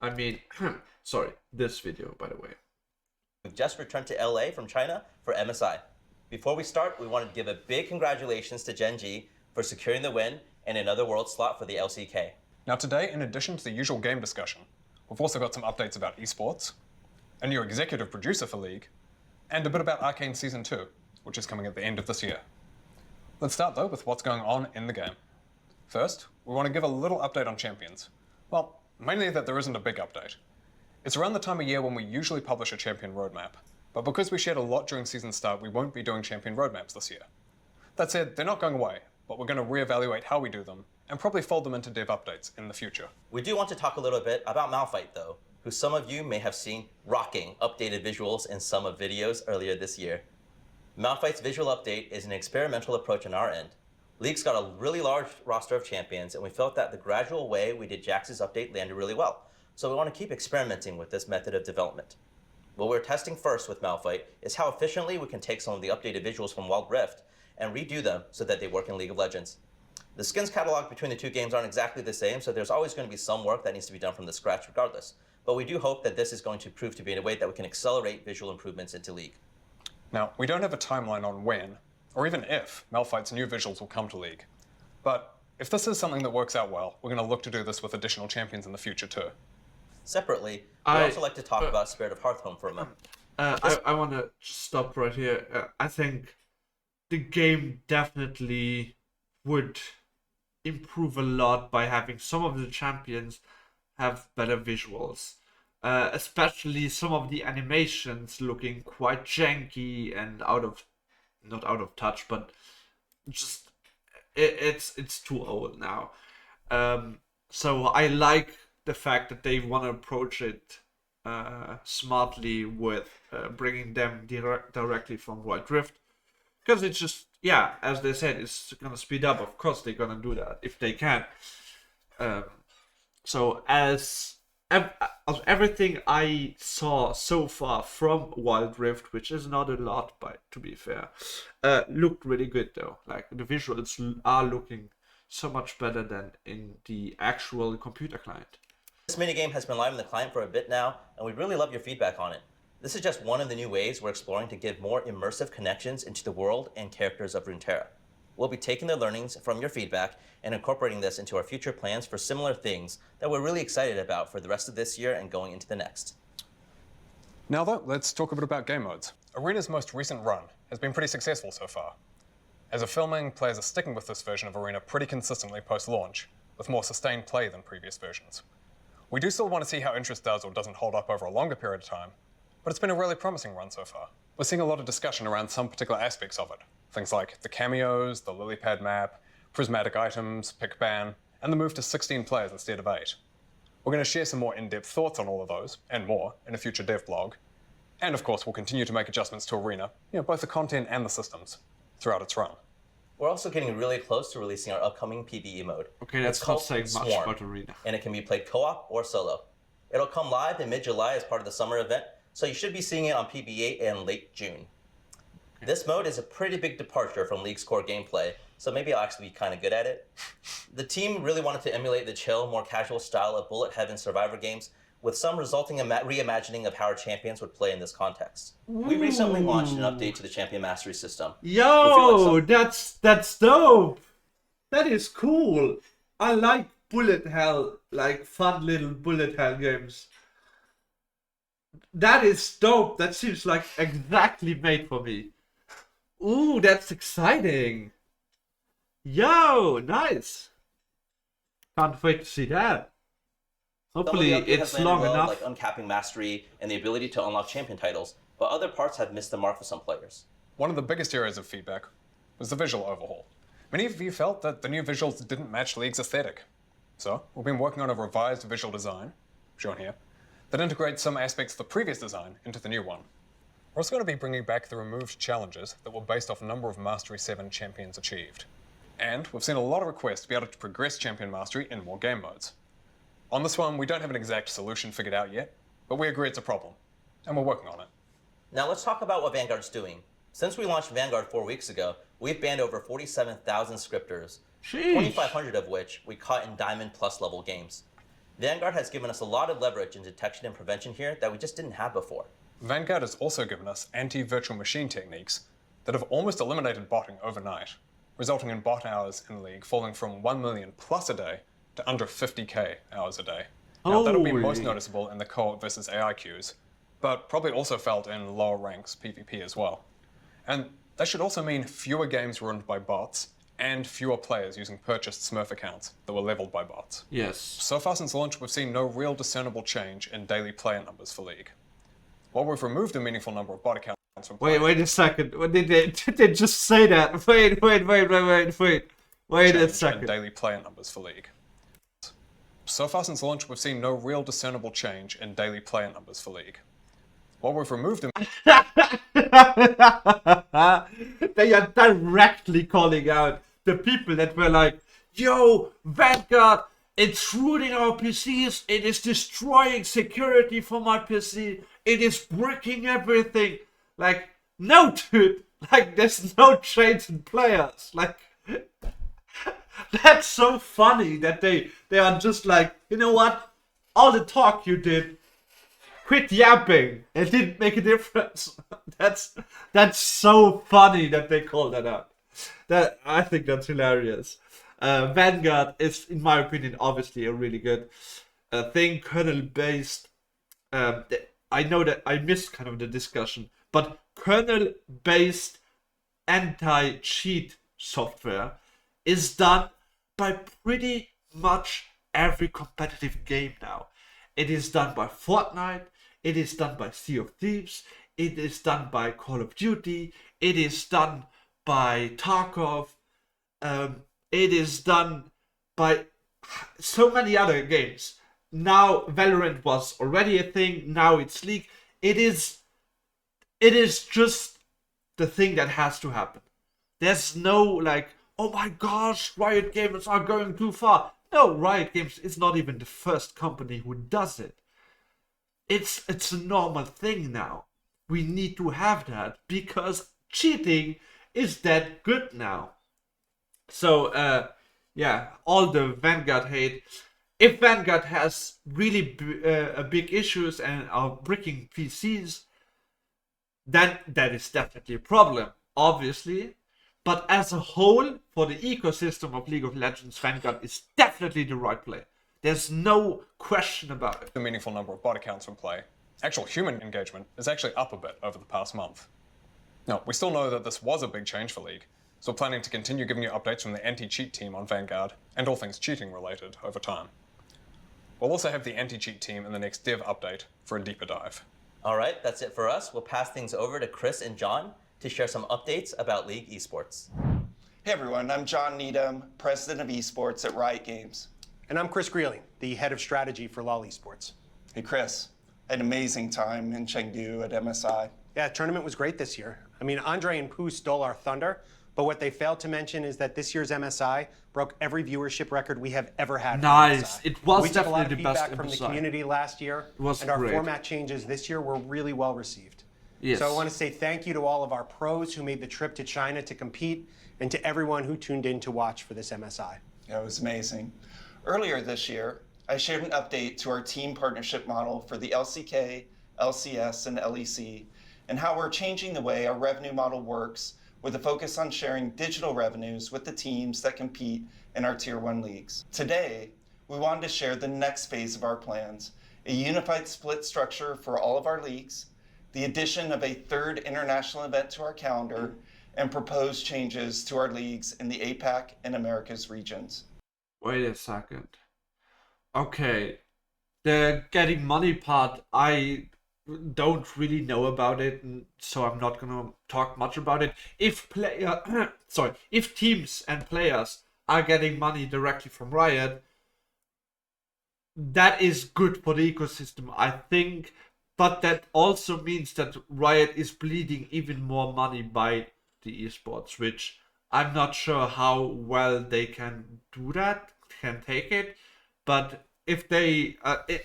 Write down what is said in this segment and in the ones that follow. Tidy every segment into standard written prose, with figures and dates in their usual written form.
I mean, sorry, this video, by the way. We've just returned to LA from China for MSI. Before we start, we wanted to give a big congratulations to Gen G for securing the win and another world slot for the LCK. Now today, in addition to the usual game discussion, we've also got some updates about esports, a new executive producer for League, and a bit about Arcane Season 2, which is coming at the end of this year. Let's start though with what's going on in the game. First, we want to give a little update on champions. Well, mainly that there isn't a big update. It's around the time of year when we usually publish a champion roadmap, but because we shared a lot during season start, we won't be doing champion roadmaps this year. That said, they're not going away, but we're going to reevaluate how we do them, and probably fold them into dev updates in the future. We do want to talk a little bit about Malphite though, who some of you may have seen rocking updated visuals in some of videos earlier this year. Malphite's visual update is an experimental approach on our end. League's got a really large roster of champions, and we felt that the gradual way we did Jax's update landed really well. So we want to keep experimenting with this method of development. What we're testing first with Malphite is how efficiently we can take some of the updated visuals from Wild Rift and redo them so that they work in League of Legends. The skins catalog between the two games aren't exactly the same, so there's always going to be some work that needs to be done from the scratch regardless. But we do hope that this is going to prove to be in a way that we can accelerate visual improvements into League. Now, we don't have a timeline on when, or even if, Malphite's new visuals will come to League. But if this is something that works out well, we're going to look to do this with additional champions in the future too. Separately, we'd also like to talk about Spirit of Hearthhome for a moment. I want to stop right here. I think the game definitely would improve a lot by having some of the champions have better visuals. Especially some of the animations looking quite janky and not out of touch, but just it's too old now. So I like the fact that they want to approach it smartly with bringing them directly from Wild Rift, because it's just, yeah, as they said, it's gonna speed up. Of course they're gonna do that if they can. So as everything I saw so far from Wild Rift, which is not a lot, but to be fair, looked really good though. Like the visuals are looking so much better than in the actual computer client. This minigame has been live in the client for a bit now, and we'd really love your feedback on it. This is just one of the new ways we're exploring to give more immersive connections into the world and characters of Runeterra. We'll be taking the learnings from your feedback and incorporating this into our future plans for similar things that we're really excited about for the rest of this year and going into the next. Now though, let's talk a bit about game modes. Arena's most recent run has been pretty successful so far. As of filming, players are sticking with this version of Arena pretty consistently post-launch, with more sustained play than previous versions. We do still want to see how interest does or doesn't hold up over a longer period of time, but it's been a really promising run so far. We're seeing a lot of discussion around some particular aspects of it. Things like the cameos, the lily pad map, prismatic items, pick ban, and the move to 16 players instead of 8. We're going to share some more in-depth thoughts on all of those, and more, in a future dev blog. And of course, we'll continue to make adjustments to Arena, both the content and the systems, throughout its run. We're also getting really close to releasing our upcoming PVE mode. Okay, that's not saying much about Arena. And it can be played co-op or solo. It'll come live in mid-July as part of the summer event, so you should be seeing it on PVE in late June. Okay. This mode is a pretty big departure from League's core gameplay, so maybe I'll actually be kind of good at it. The team really wanted to emulate the chill, more casual style of bullet heaven survivor games, with some resulting reimagining of how our champions would play in this context. We recently launched an update to the champion mastery system. Yo, that's dope. That is cool. I like bullet hell, like fun little bullet hell games. That is dope. That seems like exactly made for me. Ooh, that's exciting. Yo, nice. Can't wait to see that. Hopefully it's long enough. Like uncapping mastery and the ability to unlock champion titles, but other parts have missed the mark for some players. One of the biggest areas of feedback was the visual overhaul. Many of you felt that the new visuals didn't match League's aesthetic. So we've been working on a revised visual design, shown here, that integrates some aspects of the previous design into the new one. We're also going to be bringing back the removed challenges that were based off a number of Mastery 7 champions achieved. And we've seen a lot of requests to be able to progress champion mastery in more game modes. On this one, we don't have an exact solution figured out yet, but we agree it's a problem, and we're working on it. Now let's talk about what Vanguard's doing. Since we launched Vanguard 4 weeks ago, we've banned over 47,000 scripters, 2,500 of which we caught in Diamond Plus level games. Vanguard has given us a lot of leverage in detection and prevention here that we just didn't have before. Vanguard has also given us anti-virtual machine techniques that have almost eliminated botting overnight, resulting in bot hours in League falling from 1 million plus a day to under 50k hours a day. Now, that'll be most Holy. noticeable in the co-op versus AI queues, but probably also felt in lower ranks PvP as well. And that should also mean fewer games ruined by bots and fewer players using purchased Smurf accounts that were leveled by bots. Yes. So far since launch, we've seen no real discernible change in daily player numbers for League. While we've removed a meaningful number of bot accounts from play, Wait a second. What did they just say that? Wait a change in second. daily player numbers for League. So far since launch, we've seen no real discernible change in daily player numbers for League. While we've removed They are directly calling out the people that were like, yo, Vanguard, it's ruining our PCs, it is destroying security for my PC, it is breaking everything. Like, no, dude, like, there's no change in players. Like, that's so funny that they are just like, you know what, all the talk you did, quit yapping. It didn't make a difference. That's so funny that they call that out. That I think that's hilarious. Vanguard is, in my opinion, obviously a really good thing, kernel-based. I know that I missed kind of the discussion, but kernel-based anti-cheat software is done by pretty much every competitive game now. It is done by Fortnite, it is done by Sea of Thieves, it is done by Call of Duty, it is done by Tarkov, it is done by so many other games. Now Valorant was already a thing, now it's League. It is just the thing that has to happen. There's no like, oh my gosh, Riot Games are going too far. No, Riot Games is not even the first company who does it. It's a normal thing now. We need to have that because cheating is that good now. So, yeah, all the Vanguard hate. If Vanguard has really big issues and are bricking PCs, then that is definitely a problem, obviously. But as a whole, for the ecosystem of League of Legends, Vanguard is definitely the right play. There's no question about it. a meaningful number of bot accounts from play, actual human engagement is actually up a bit over the past month. Now, we still know that this was a big change for League, so we're planning to continue giving you updates from the anti-cheat team on Vanguard and all things cheating related over time. We'll also have the anti-cheat team in the next dev update for a deeper dive. All right, that's it for us. We'll pass things over to Chris and John to share some updates about League esports. Hey everyone, I'm John Needham, President of Esports at Riot Games. And I'm Chris Greeley, the head of strategy for LoL Esports. Hey Chris, I had an amazing time in Chengdu at MSI. Yeah, the tournament was great this year. I mean, Andre and Pooh stole our thunder, but what they failed to mention is that this year's MSI broke every viewership record we have ever had. Nice. MSI. It was we took a lot of definitely the best feedback from the MSI. community last year, It was and our great. format changes this year were really well received. Yes. So I want to say thank you to all of our pros who made the trip to China to compete, and to everyone who tuned in to watch for this MSI. Yeah, it was amazing. Earlier this year, I shared an update to our team partnership model for the LCK, LCS, and LEC, and how we're changing the way our revenue model works with a focus on sharing digital revenues with the teams that compete in our Tier 1 leagues. Today, we wanted to share the next phase of our plans, a unified split structure for all of our leagues, the addition of a third international event to our calendar, and proposed changes to our leagues in the APAC and Americas regions. Wait a second. Okay. The getting money part, I don't really know about it, and so I'm not gonna talk much about it. If if teams and players are getting money directly from Riot, that is good for the ecosystem, I think. But that also means that Riot is bleeding even more money by the esports, which I'm not sure how well they can do that, can take it. But if they,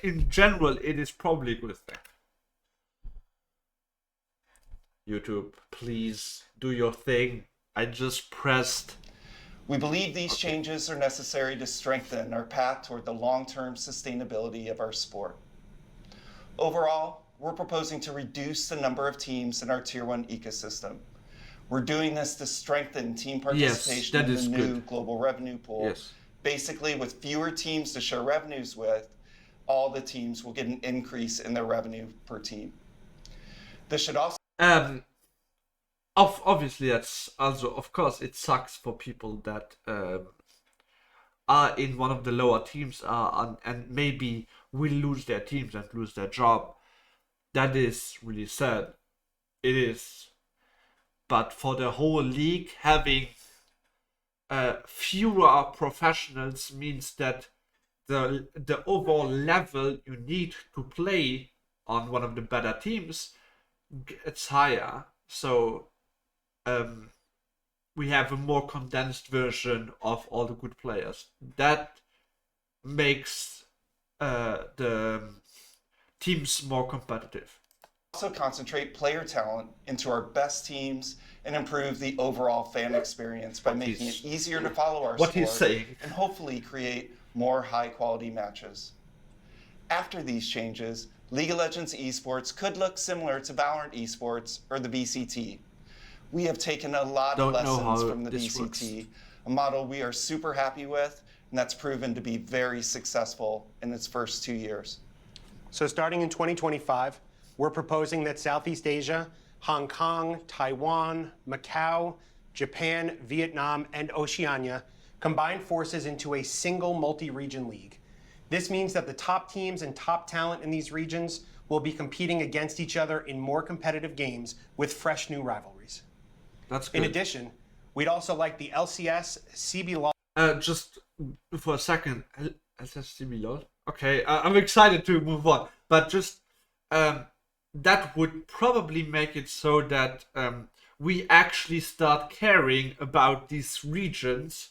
in general, it is probably a good thing. YouTube, please do your thing. I just pressed. We believe these changes are necessary to strengthen our path toward the long-term sustainability of our sport. Overall, we're proposing to reduce the number of teams in our Tier 1 ecosystem. We're doing this to strengthen team participation in the new global revenue pool. Yes. Basically, with fewer teams to share revenues with, all the teams will get an increase in their revenue per team. This should also Obviously, that's also, of course, it sucks for people that are in one of the lower teams and maybe will lose their teams and lose their job. That is really sad. It is. But for the whole league, having fewer professionals means that the overall level you need to play on one of the better teams gets higher. So we have a more condensed version of all the good players. That makes the teams more competitive. Also concentrate player talent into our best teams and improve the overall fan experience by making it easier to follow our what sport he's saying. and hopefully create more high-quality matches. After these changes, League of Legends esports could look similar to Valorant esports or the VCT. We have taken a lot of lessons from the VCT, a model we are super happy with, and that's proven to be very successful in its first 2 years. So starting in 2025, we're proposing that Southeast Asia, Hong Kong, Taiwan, Macau, Japan, Vietnam, and Oceania combine forces into a single multi-region league. This means that the top teams and top talent in these regions will be competing against each other in more competitive games with fresh new rivalries. That's good. In addition, we'd also like the LCS, CBLOL. Just for a second, LCS CBLOL. Okay, I'm excited to move on, but just that would probably make it so that we actually start caring about these regions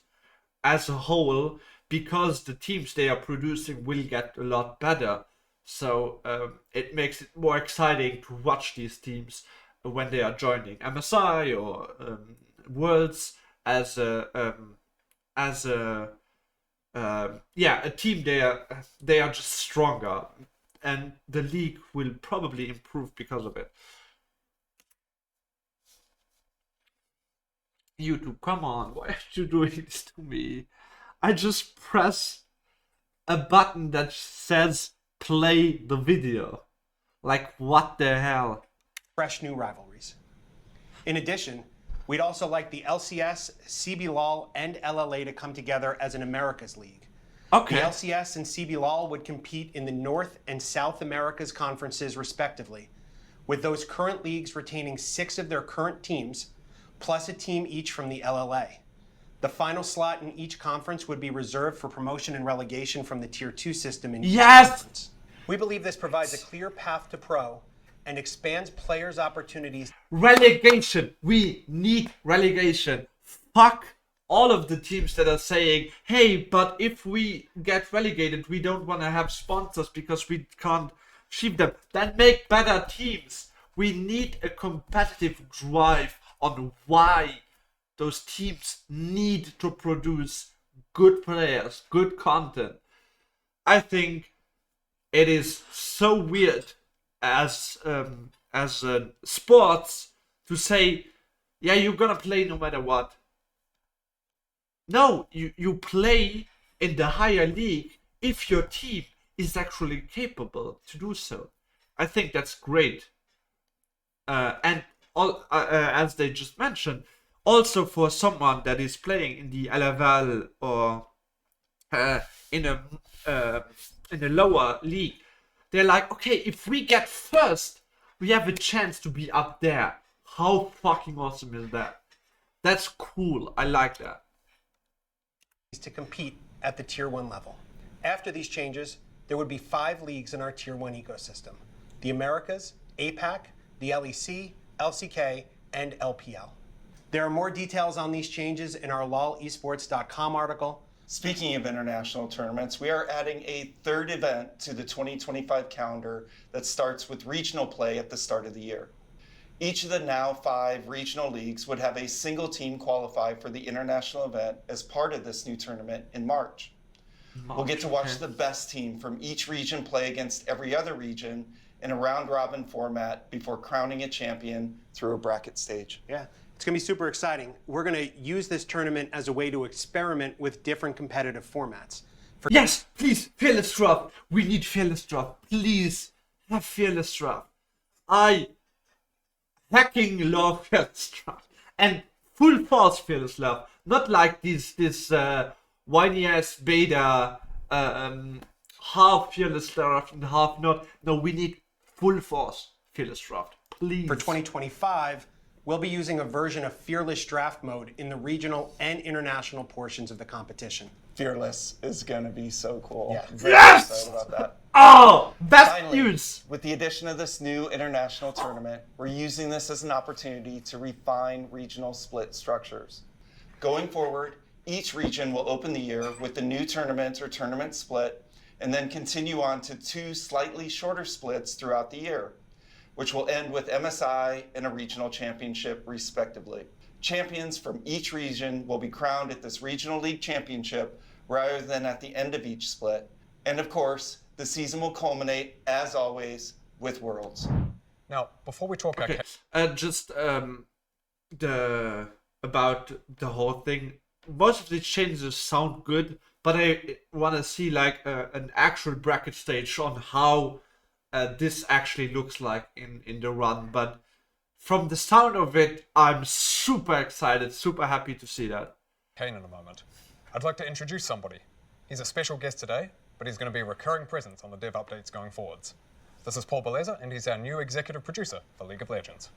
as a whole, because the teams they are producing will get a lot better. So it makes it more exciting to watch these teams when they are joining MSI or Worlds as a team. They are just stronger, and the league will probably improve because of it. YouTube, come on, why are you doing this to me? I just press a button that says play the video. Like, what the hell? Fresh new rivalries. In addition, we'd also like the LCS, CBLOL, and LLA to come together as an Americas League. Okay. The LCS and CBLOL would compete in the North and South Americas conferences respectively, with those current leagues retaining 6 of their current teams, plus a team each from the LLA. The final slot in each conference would be reserved for promotion and relegation from the Tier 2 system in each conference. We believe this provides a clear path to pro and expands players' opportunities. Relegation. We need relegation. Fuck all of the teams that are saying, hey, but if we get relegated, we don't want to have sponsors because we can't ship them. Then make better teams. We need a competitive drive on why those teams need to produce good players, good content. I think it is so weird as sports to say, yeah, you're gonna play no matter what. No, you play in the higher league if your team is actually capable to do so. I think that's great. And as they just mentioned, also for someone that is playing in the LFL or in a lower league, they're like, okay, if we get first, we have a chance to be up there. How fucking awesome is that? That's cool. I like that. To compete at the Tier 1 level. After these changes, there would be 5 leagues in our Tier 1 ecosystem: the Americas, APAC, the LEC, LCK, and LPL. There are more details on these changes in our lolesports.com article. Speaking of international tournaments, we are adding a 3rd event to the 2025 calendar that starts with regional play at the start of the year. Each of the now 5 regional leagues would have a single team qualify for the international event as part of this new tournament in March. We'll get to watch the best team from each region play against every other region in a round-robin format before crowning a champion through a bracket stage. Yeah, it's going to be super exciting. We're going to use this tournament as a way to experiment with different competitive formats. Yes, please, Fearless Draft. We need Fearless Draft. Please, have Fearless Draft. I hacking love Fearless Draft. And full force Fearless Love. Not like this whiny ass beta, half Fearless Draft and half not. No, we need full force Fearless Draft. Please. For 2025, we'll be using a version of Fearless Draft Mode in the regional and international portions of the competition. Fearless is going to be so cool. Yeah. Very Yes! excited about that. Oh, best Finally, news. with the addition of this new international tournament, we're using this as an opportunity to refine regional split structures. Going forward, each region will open the year with the new tournament or tournament split, and then continue on to 2 slightly shorter splits throughout the year, which will end with MSI and a regional championship, respectively. Champions from each region will be crowned at this regional league championship rather than at the end of each split. And of course, the season will culminate, as always, with Worlds. Now, before we talk about Just about the whole thing. Most of the changes sound good, but I want to see like an actual bracket stage on how this actually looks like in the run. But from the sound of it, I'm super excited, super happy to see that. Kane in a moment, I'd like to introduce somebody. He's a special guest today, but he's going to be a recurring presence on the dev updates going forwards. This is Paul Beleza, and he's our new executive producer for League of Legends.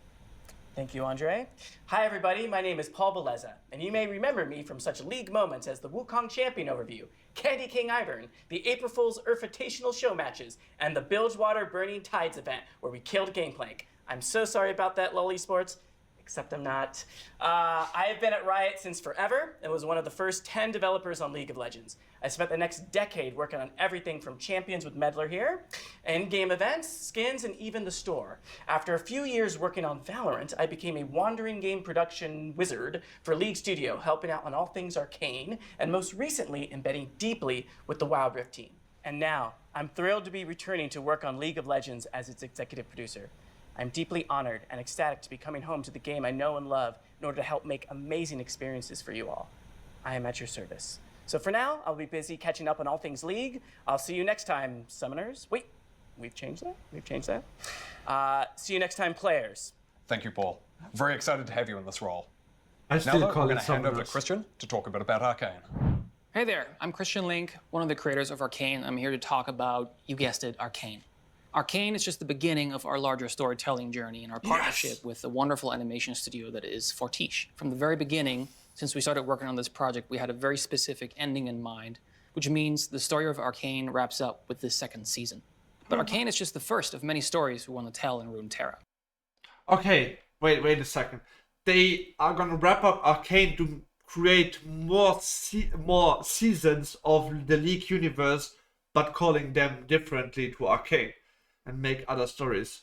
Thank you, Andre. Hi, everybody. My name is Paul Beleza, and you may remember me from such league moments as the Wukong Champion Overview, Candy King Ivern, the April Fool's Urfitational Show matches, and the Bilgewater Burning Tides event where we killed Gangplank. I'm so sorry about that, lol esports, except I'm not. I have been at Riot since forever and was one of the first 10 developers on League of Legends. I spent the next decade working on everything from Champions with Meddler here, in-game events, skins, and even the store. After a few years working on Valorant, I became a wandering game production wizard for League Studio, helping out on all things arcane, and most recently embedding deeply with the Wild Rift team. And now, I'm thrilled to be returning to work on League of Legends as its executive producer. I'm deeply honored and ecstatic to be coming home to the game I know and love in order to help make amazing experiences for you all. I am at your service. So for now, I'll be busy catching up on all things League. I'll see you next time, Summoners. Wait, we've changed that? See you next time, players. Thank you, Paul. Very excited to have you in this role. I Now, still though, we're call going it to hand over to Summoners. Christian to talk a bit about Arcane. Hey there, I'm Christian Link, one of the creators of Arcane. I'm here to talk about, you guessed it, Arcane. Arcane is just the beginning of our larger storytelling journey and our partnership with the wonderful animation studio that is Fortiche. From the very beginning, since we started working on this project, we had a very specific ending in mind, which means the story of Arcane wraps up with this second season. But Arcane is just the first of many stories we want to tell in Runeterra. Okay, wait a second. They are gonna wrap up Arcane to create more seasons of the League universe, but calling them differently to Arcane and make other stories.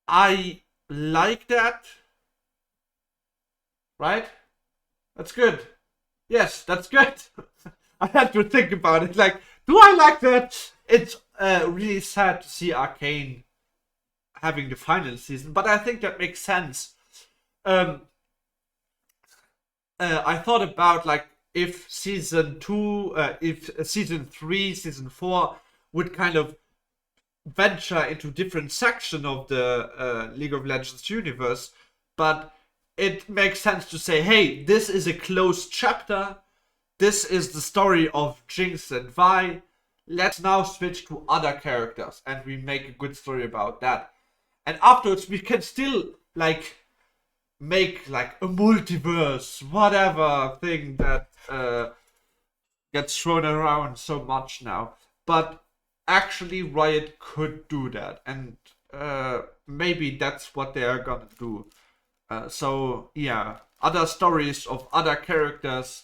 I like that. Right? That's good. Yes, that's good. I had to think about it. Like, do I like that? It's really sad to see Arcane having the final season, but I think that makes sense. I thought about like if season 2, if season 3, season 4 would kind of venture into different section of the League of Legends universe, but it makes sense to say, hey, this is a closed chapter. This is the story of Jinx and Vi. Let's now switch to other characters and we make a good story about that. And afterwards we can still like make like a multiverse, whatever thing that gets thrown around so much now. But actually Riot could do that, and maybe that's what they are gonna do. So yeah, other stories of other characters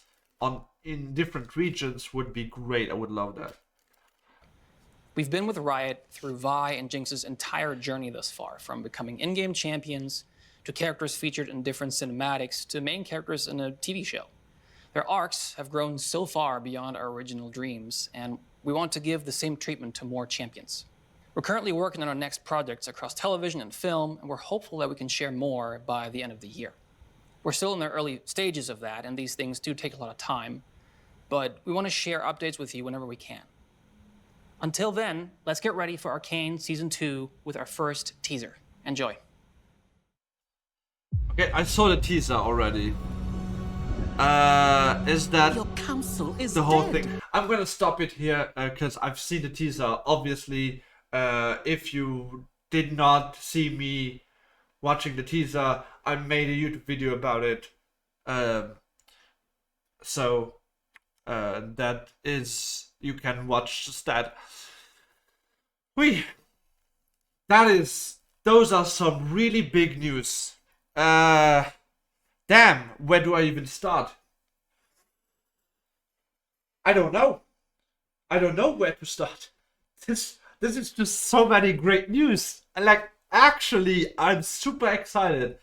in different regions would be great. I would love that. We've been with Riot through Vi and Jinx's entire journey thus far, from becoming in-game champions to characters featured in different cinematics to main characters in a TV show. Their arcs have grown so far beyond our original dreams, and we want to give the same treatment to more champions. We're currently working on our next projects across television and film, and we're hopeful that we can share more by the end of the year. We're still in the early stages of that, and these things do take a lot of time, but we want to share updates with you whenever we can. Until then, let's get ready for Arcane Season 2 with our first teaser. Enjoy. Okay, I saw the teaser already. Is that Your counsel is the whole dead. thing? I'm gonna stop it here because I've seen the teaser. Obviously, if you did not see me watching the teaser, I made a YouTube video about it. So that is, you can watch that. Those are some really big news. Damn, where do I even start? I don't know. I don't know where to start. This is just so many great news. And like, actually, I'm super excited.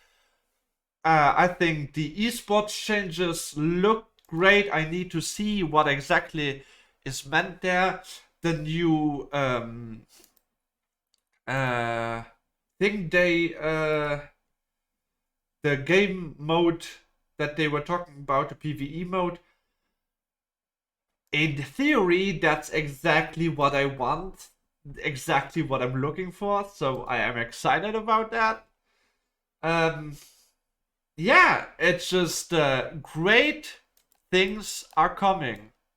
I think the esports changes look great. I need to see what exactly is meant there. The new thing the game mode that they were talking about, the PVE mode. In theory, that's exactly what I want, exactly what I'm looking for, so I am excited about that. Yeah, it's just great things are coming.